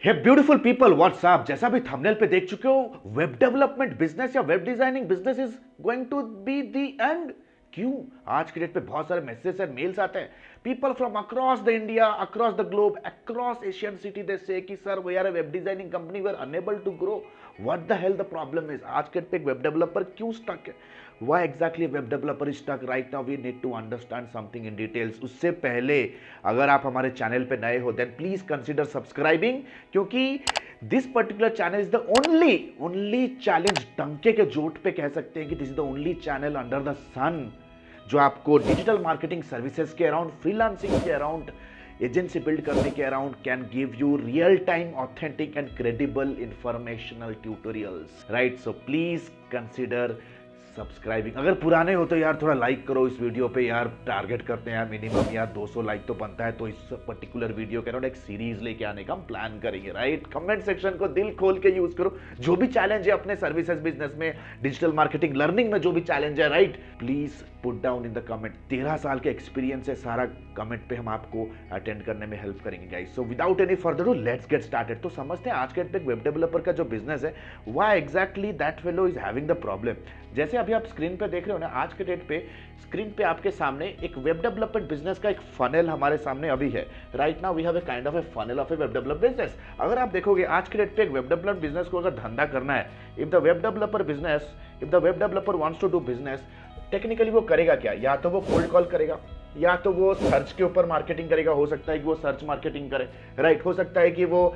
हे beautiful people, WhatsApp. जैसा भी thumbnail पे देख चुके हो, वेब डेवलपमेंट बिजनेस या web designing business is going to be the end. क्यों? आज के डेट पे बहुत सारे मैसेज एंड मेल्स आते हैं। People from across the India, across the globe, across Asian city, they say कि sir we are a web designing company, we are unable to grow. What the hell the problem is? आज के date पे एक web developer क्यों stuck है? Why exactly a web developer is stuck right now? We need to understand something in details. उससे पहले अगर आप हमारे चैनल पे नए हो then please consider subscribing, क्योंकि this particular channel is the only challenge, डंके के जोट पे कह सकते हैं कि this is the only channel under the sun जो आपको डिजिटल मार्केटिंग सर्विसेज के अराउंड, फ्रीलांसिंग के अराउंड, एजेंसी बिल्ड करने के around can give you real time authentic and credible informational tutorials, right? So please consider subscribing. अगर पुराने हो तो यार थोड़ा लाइक करो इस वीडियो पे यार। टारगेट करते हैं यार मिनिमम यार 200 लाइक तो बनता है, तो इस पर्टिकुलर वीडियो के अराउंड एक सीरीज लेके आने का हम प्लान करेंगे, राइट? कमेंट सेक्शन को दिल खोल के यूज करो। जो भी चैलेंज है अपने सर्विसेज बिजनेस में, डिजिटल मार्केटिंग लर्निंग में जो भी चैलेंज है, right, please put down in the comment. 13 साल के एक्सपीरियंस है, सारा कमेंट पे हम आपको अटेंड करने में हेल्प करेंगे guys. So without any further do let's get started. तो समझते हैं आज के डेट पे वेब डेवलपर का जो बिजनेस है, why exactly that fellow is having the problem. जैसे अभी आप स्क्रीन पे देख रहे हो ना, आज के डेट पे स्क्रीन पे आपके सामने एक वेब डेवलपमेंट बिजनेस का एक फनल हमारे सामने अभी है। Right now we have a kind of a funnel of a web development business. अगर आप देखोगे आज के डेट पे एक वेब डेवलपमेंट बिजनेस को अगर धंधा करना है, if the web developer wants to do business, technically वो करेगा क्या? या तो वो कोल्ड कॉल करेगा, या तो वो सर्च के ऊपर मार्केटिंग करेगा। हो सकता है कि वो सर्च मार्केटिंग करे, राइट? हो सकता है कि वो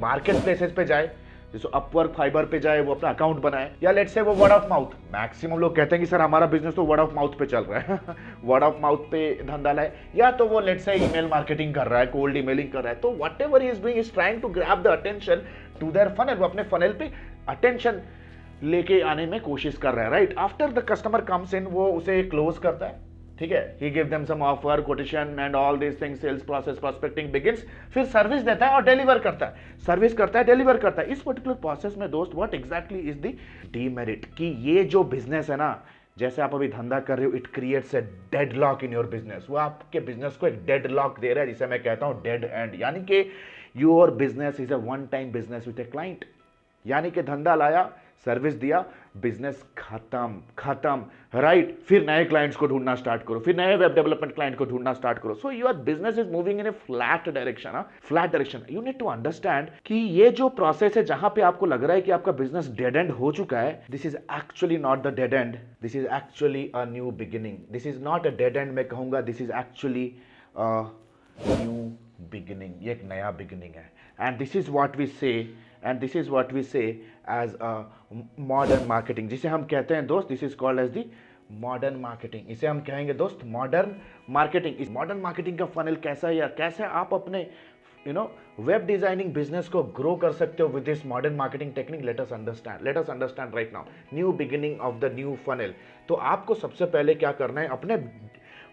मार्केट प्लेसेस पे जाए, जैसे अपवर्क, फाइबर पे जाए, वो अपना अकाउंट बनाए, या लेट्स से वो वर्ड ऑफ माउथ। मैक्सिमम लोग कहते हैं कि सर हमारा बिजनेस तो वर्ड ऑफ माउथ पे चल रहा है वर्ड ऑफ माउथ पे धंधा लाए। या तो वो लेट्स से ईमेल मार्केटिंग कर रहा है, कोल्ड ईमेलिंग कर रहा है। तो whatever he is doing is trying to grab the attention to their funnel. वो अपने फनल पे अटेंशन लेके आने में कोशिश कर रहा है, right? After the customer comes in, वो उसे क्लोज करता है, ठीक है? He give them some offer, quotation and all this things, sales process, prospecting begins. फिर सर्विस देता है और डिलीवर करता है, सर्विस करता है, डिलीवर करता है। इस पर्टिकुलर प्रोसेस में दोस्त what exactly is the demerit कि ये जो बिजनेस है ना, जैसे आप अभी धंधा कर रहे हो, it creates a deadlock in your business. वो आपके बिजनेस को एक डेडलॉक दे रहा है, जिसे मैं कहता हूं डेड एंड। यानी कि your business is a one time business with a client. यानी कि धंधा लाया, सर्विस दिया, बिजनेस खत्म, राइट? फिर नए क्लाइंट्स को ढूंढना स्टार्ट करो, फिर नए वेब डेवलपमेंट क्लाइंट को ढूंढना स्टार्ट करो। So your business is moving in a flat direction, flat direction. You need to understand कि ये जो प्रोसेस है, जहां पे आपको लग रहा है कि आपका बिजनेस डेड एंड हो चुका है, this is actually not the dead end, this is actually a new beginning. This is not a dead end, मैं कहूंगा this is actually a new beginning. ये एक नया बिगिनिंग है। And this is what we say, and this is what we say as a modern marketing, जिसे हम कहते हैं दोस्त, this is called as the modern marketing। इसे हम कहेंगे दोस्त मॉडर्न मार्केटिंग। इस मॉडर्न मार्केटिंग का फनल कैसा है, या कैसे आप अपने वेब डिजाइनिंग बिजनेस को ग्रो कर सकते हो with this modern marketing technique. Let us understand right now new beginning of the new funnel. तो आपको सबसे पहले क्या करना है, अपने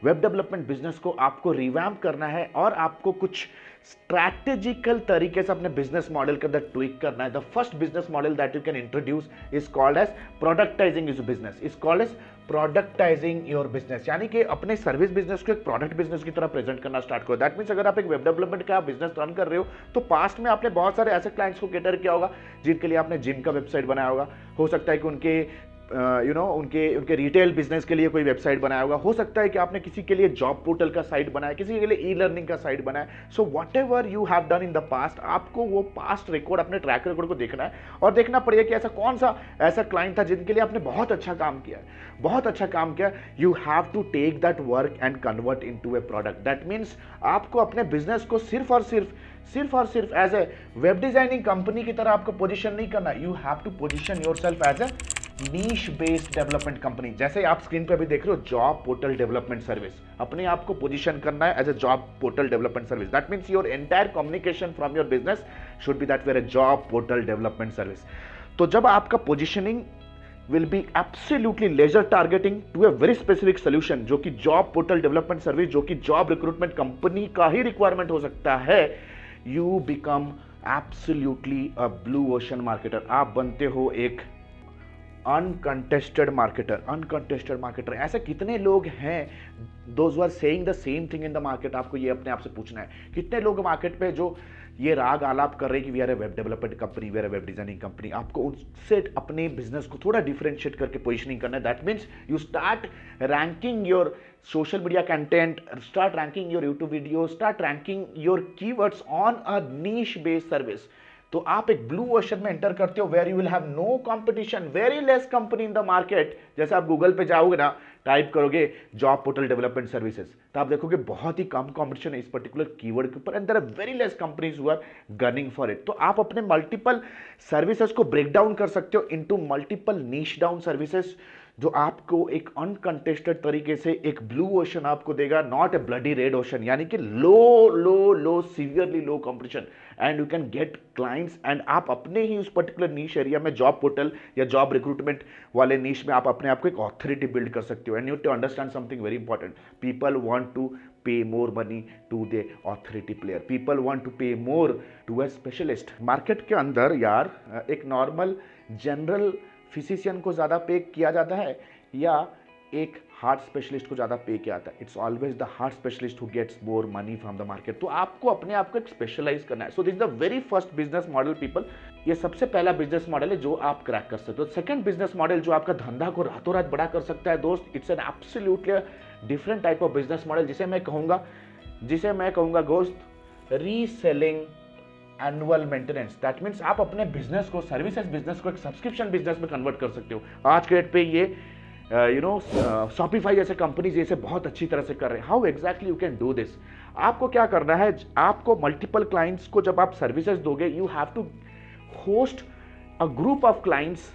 वेब डेवलपमेंट बिजनेस को आपको रिवैम्प करना है, और आपको कुछ स्ट्रैटेजिकल तरीके से अपने बिजनेस मॉडल के अंदर ट्विक करना है। The first business model that you can introduce is called as productizing your business, is called as productizing your business. यानी कि अपने सर्विस बिजनेस को एक प्रोडक्ट बिजनेस की तरह प्रेजेंट करना स्टार्ट करो। दैट मीन्स अगर आप एक वेब डेवलपमेंट का बिजनेस रन कर रहे हो, तो पास्ट में आपने बहुत सारे ऐसे क्लाइंट्स को कैटर किया होगा जिनके लिए आपने जिम का वेबसाइट बनाया होगा। हो सकता है कि उनके उनके रिटेल बिजनेस के लिए कोई वेबसाइट बनाया होगा। हो सकता है कि आपने किसी के लिए जॉब पोर्टल का साइट बनाया, किसी के लिए ई लर्निंग का साइट बनाया। So what ever you have done in the past, आपको वो पास्ट रिकॉर्ड, अपने ट्रैक रिकॉर्ड को देखना है और देखना पड़ेगा कि ऐसा कौन सा ऐसा क्लाइंट था जिनके लिए आपने बहुत अच्छा काम किया, बहुत अच्छा काम किया। You have to take that work and convert into a product. That means आपको अपने बिजनेस को सिर्फ और सिर्फ as a web designing company की तरह आपको पोजीशन नहीं करना। You have to position yourself as a niche based development company. जैसे आप स्क्रीन पे अभी देख रहे हो, जॉब पोर्टल डेवलपमेंट सर्विस, अपने आप को पोजीशन करना है as a job portal development service. That means your entire communication from your business should be that way a job portal development service. तो जब आपका positioning will be absolutely laser targeting to a very specific solution, जो कि job portal development service, जो कि job recruitment company का ही requirement हो सकता है, you become absolutely a blue ocean marketer. आप बनते हो एक अनकंटेस्टेड मार्केटर। ऐसे कितने लोग हैं those are saying the same thing in the market? आपको ये अपने आप से पूछना है, कितने लोग मार्केट पे जो ये राग आलाप कर रहे हैं कि we are a web development company, we are a web designing company, आपको उनसे अपने बिजनेस को थोड़ा डिफरेंशिएट करके पोजिशनिंग करना है। That means you start ranking your social media content, start ranking your YouTube videos, start ranking your keywords on a niche based service। तो आप एक ब्लू ओशन में एंटर करते हो where you will have no competition, very less company in the market. जैसे आप Google पे जाओगे ना, टाइप करोगे जॉब पोर्टल डेवलपमेंट सर्विसेज, तो आप देखोगे बहुत ही कम कंपटीशन है इस पर्टिकुलर कीवर्ड के ऊपर, and there are very less companies who are gunning for it. तो आप अपने मल्टीपल सर्विसेज को ब्रेक डाउन कर सकते हो into multiple niche down services, जो आपको एक अनकंटेस्टेड तरीके से एक ब्लू ओशन आपको देगा, not a bloody red ocean, यानी कि low low low severely low competition, and you can get clients. And आप अपने ही उस पर्टिकुलर नीश एरिया में जॉब पोर्टल या जॉब रिक्रूटमेंट वाले नीश में आप अपने आप को एक ऑथोरिटी बिल्ड कर सकते हो। And you to understand something very important, people want to pay more money to the authority player, people want to pay more to a specialist। Market के अंदर यार एक नॉर्मल जनरल फिजिशियन को ज़्यादा पे किया जाता है या एक हार्ट स्पेशलिस्ट को ज़्यादा पे किया जाता है? It's always the heart specialist who gets more money from the market. तो आपको अपने आप को एक स्पेशलाइज करना है। So this is the very first business model people, ये सबसे पहला बिजनेस मॉडल है जो आप क्रैक कर सकते हो। सेकंड बिजनेस मॉडल जो आपका धंधा को रातों रात बड़ा कर सकता है दोस्त, it's an absolutely different type of business model, जिसे मैं कहूँगा दोस्त reselling annual maintenance. That means आप अपने बिजनेस को, सर्विसेज बिजनेस को एक सब्सक्रिप्शन बिजनेस में कन्वर्ट कर सकते हो। आज के डेट पे ये शॉपिफाई जैसे कंपनीज इसे बहुत अच्छी तरह से कर रहे हैं। How exactly you can do this? आपको क्या करना है, आपको मल्टीपल क्लाइंट्स को जब आप सर्विसेज दोगे, you have to host a group of clients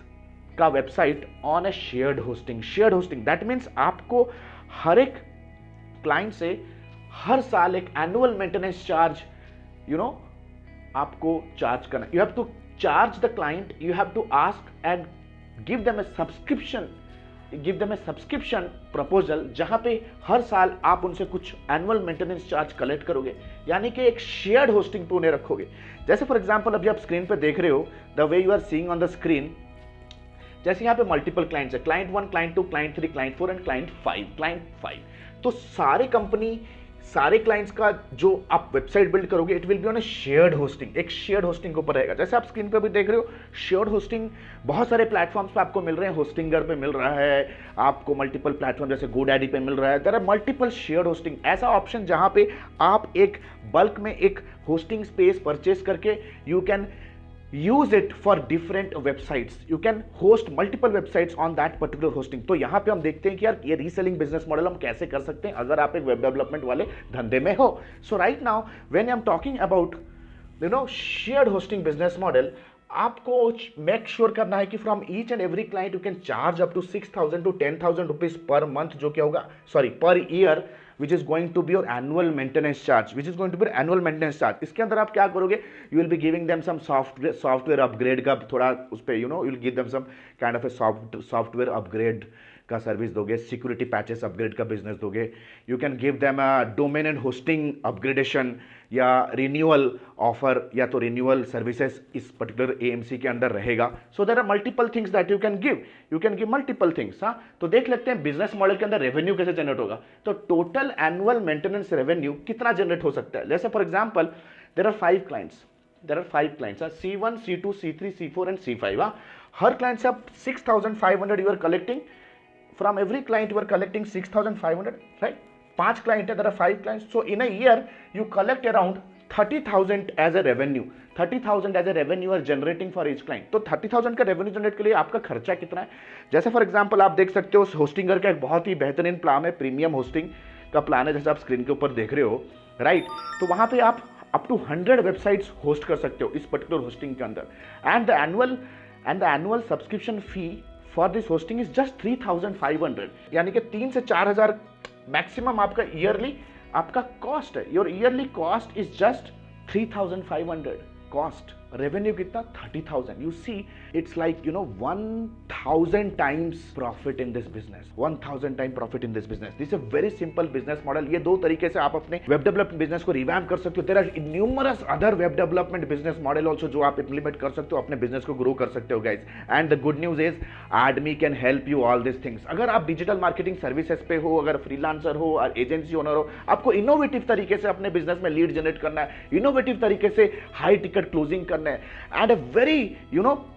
का website on a shared hosting. That means आपको हर एक क्लाइंट से हर साल एक एनुअल मेंटेनेंस चार्ज आपको चार्ज करना। You have to charge the client, you have to ask and give them a subscription proposal, जहां पे हर साल आप उनसे कुछ एनुअल मेंटेनेंस चार्ज कलेक्ट करोगे, यानी कि एक शेयर्ड होस्टिंग पे उन्हें रखोगे। जैसे फॉर एग्जांपल अभी आप स्क्रीन पे देख रहे हो, the way you are seeing on the screen, जैसे यहाँ पे मल्टीपल क्लाइंट्स है, client 1, client 2, client 3, client 4 and client 5। तो सारे क्लाइंट्स का जो आप वेबसाइट बिल्ड करोगे, it will be on a shared hosting, एक शेयर्ड होस्टिंग के ऊपर रहेगा। जैसे आप स्क्रीन पे भी देख रहे हो, शेयर्ड होस्टिंग बहुत सारे प्लेटफॉर्म्स पे आपको मिल रहे हैं। होस्टिंगर पे मिल रहा है आपको, मल्टीपल प्लेटफॉर्म जैसे गोडैडी पे मिल रहा है। There are multiple shared hosting, ऐसा ऑप्शन जहां पे आप एक बल्क में एक होस्टिंग स्पेस परचेस करके you can use it for different websites, you can host multiple websites on that particular hosting। तो यहाँ पे हम देखते हैं कि यार ये रीसेलिंग बिजनेस मॉडल हम कैसे कर सकते हैं अगर आप एक वेब डेवलपमेंट वाले धंधे में हो। So right now when I am talking about shared hosting business model, आपको मेक श्योर करना है कि from each and every client you can charge up to 6,000 to 10,000 rupees per month, जो क्या होगा per year, which is going to be your annual maintenance charge, इसके अंदर आप क्या करोगे, you will be giving them some software upgrade का थोड़ा उस पे you will give them some kind of a software upgrade का सर्विस दोगे, सिक्योरिटी पैचेस अपग्रेड का बिजनेस दोगे, you can give them a domain and hosting upgradation या renewal offer, या तो रिन्यूअल सर्विसेज इस पर्टिकुलर एएमसी के अंदर रहेगा। So there are multiple things that you can give multiple things. हाँ, तो देख लेते हैं बिजनेस मॉडल के अंदर रेवेन्यू कैसे जनरेट होगा। तो टोटल एनुअल मेंटेनेंस रेवेन्यू कितना जनरेट हो सकता है? जैसे for example there are 5 clients, C1, C2, C3, C4 and C5। हर क्लाइंट से आप 6,500 you are collecting, from every client you are collecting 6,500, right? 5 client है, there are 5 clients, so in a year you collect around 30,000 as a revenue, 30,000 as a revenue are generating for each client। तो 30,000 का revenue generate के लिए आपका खर्चा कितना है? जैसे फॉर एग्जांपल आप देख सकते हो होस्टिंगर का एक बहुत ही बेहतरीन प्लान है, प्रीमियम होस्टिंग का प्लान है, जैसे आप स्क्रीन के ऊपर देख रहे हो, राइट? तो वहां पे आप अप टू 100 वेबसाइट्स होस्ट कर सकते हो इस पर्टिकुलर होस्टिंग के अंदर, and the annual subscription fee for this hosting is just 3,500, यानी कि 3 से 4,000 मैक्सिमम आपका ईयरली आपका कॉस्ट है। Your yearly cost is just 3,500, cost, revenue कितना 30,000. You see it's like 1,000 times profit in this business, 1,000 time profit in this business. This is a very simple business model. ये दो तरीके से आप अपने वेब डेवलपमेंट बिजनेस को revamp कर सकते हो. There are numerous other web development business model also जो आप इंप्लीमेंट कर सकते हो, अपने बिजनेस को ग्रो कर सकते हो guys. And the good news is एडमी can help you all this things. अगर आप डिजिटल मार्केटिंग सर्विसेज पे हो, अगर फ्रीलांसर हो और एजेंसी ओनर हो, आपको इनोवेटिव तरीके से अपने बिजनेस में लीड जनरेट करना है, इनोवेटिव तरीके से हाई टिकट क्लोजिंग करना है, एंड वेरी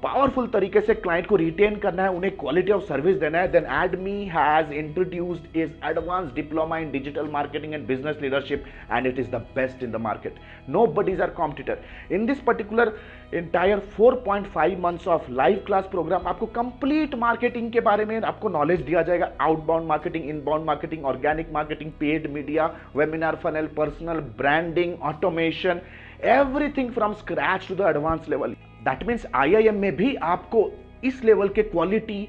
पावरफुल तरीके से क्लाइंट को रिटेन करना है, उन्हें क्वालिटी ऑफ सर्विस देना है, देन एडमी has introduced is advance diploma in digital marketing and business leadership and it is the best in the market. Nobody is our competitor. In this particular entire 4.5 months of live class program, आपको complete marketing के बारे में आपको knowledge दिया जाएगा. Outbound marketing, inbound marketing, organic marketing, paid media, webinar funnel, personal branding, automation, everything from scratch to the advance level. That means IIM में भी आपको इस लेवल के quality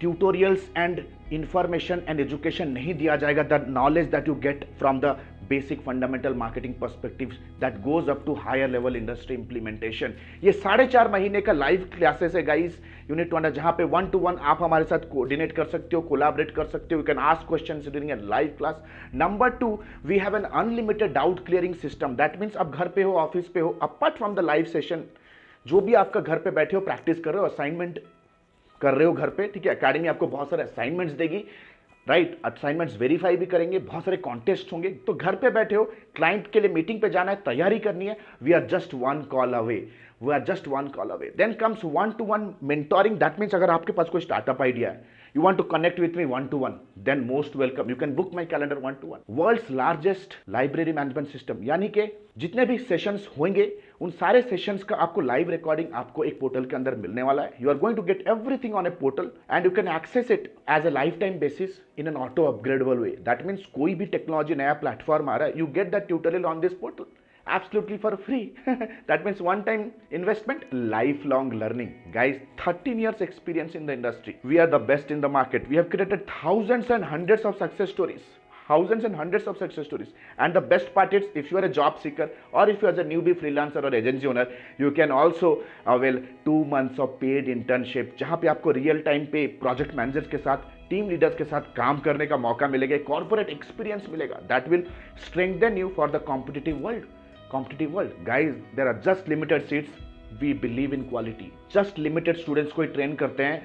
tutorials and information and education नहीं दिया जाएगा. The knowledge that you get from the basic fundamental marketing perspective that goes up to higher level industry implementation. ये 4.5 महीने का लाइव क्लासेस है गाइस. यूनिट 1 जहां पे 1-to-1 आप हमारे साथ कोऑर्डिनेट कर सकते हो, कोलैबोरेट कर सकते हो. You can ask questions during a live class. Number 2, we have an unlimited doubt clearing system. That means आप घर पे हो, ऑफिस पे हो, apart from the live session, जो भी आपका घर पे बैठे हो, प्रैक्टिस कर रहे हो, असाइनमेंट कर रहे हो घर पे, ठीक है, एकेडमी आपको बहुत सारे असाइनमेंट्स देगी, राइट, असाइनमेंट्स वेरीफाई भी करेंगे, बहुत सारे कॉन्टेस्ट होंगे. तो घर पे बैठे हो, क्लाइंट के लिए मीटिंग पे जाना है, तैयारी करनी है, we are just one call away. Then comes 1-to-1 mentoring. That means अगर आपके पास कोई स्टार्टअप आइडिया है, you want to connect with me 1-to-1, then most welcome. You can book my calendar 1-to-1. World's largest library management system, यानी कि जितने भी sessions होंगे उन सारे सेशंस का आपको लाइव रिकॉर्डिंग आपको एक पोर्टल के अंदर मिलने वाला है. You are going to get everything on a portal and you can access it as a life time basis in an auto upgradable way. That means कोई भी टेक्नोलॉजी नया प्लेटफॉर्म आ रहा है, you get that tutorial on this portal absolutely for free. That means one time investment, lifelong learning. Guys, 13 years experience in the industry. We are the best in the market. We have created thousands and hundreds of success stories. And the best part is, if you are a job seeker or if you are a newbie freelancer or agency owner, you can also avail 2 months of paid internship, जहां पे आपको real time पे project managers के साथ, team leaders के साथ काम करने का मौका मिलेगा, कॉर्पोरेट एक्सपीरियंस मिलेगा. That will strengthen you for the competitive world. Guys, there are just limited seats. We believe in quality. Just limited students को ही train करते हैं.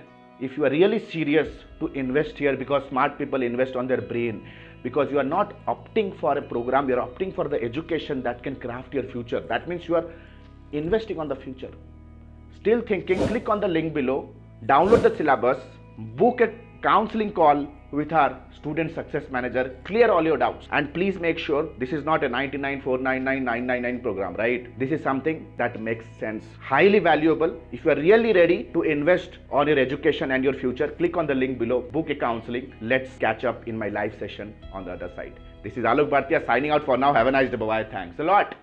If you are really serious to invest here, because smart people invest on their brain, because you are not opting for a program, you are opting for the education that can craft your future. That means you are investing on the future. Still thinking? Click on the link below, download the syllabus, book a counseling call with our student success manager, clear all your doubts, and please make sure this is not a 99,499,999 program, right? This is something that makes sense, highly valuable. If you are really ready to invest on your education and your future, click on the link below, book a counseling. Let's catch up in my live session on the other side. This is Alok Bhartia signing out for now. Have a nice day. Bye. Thanks a lot.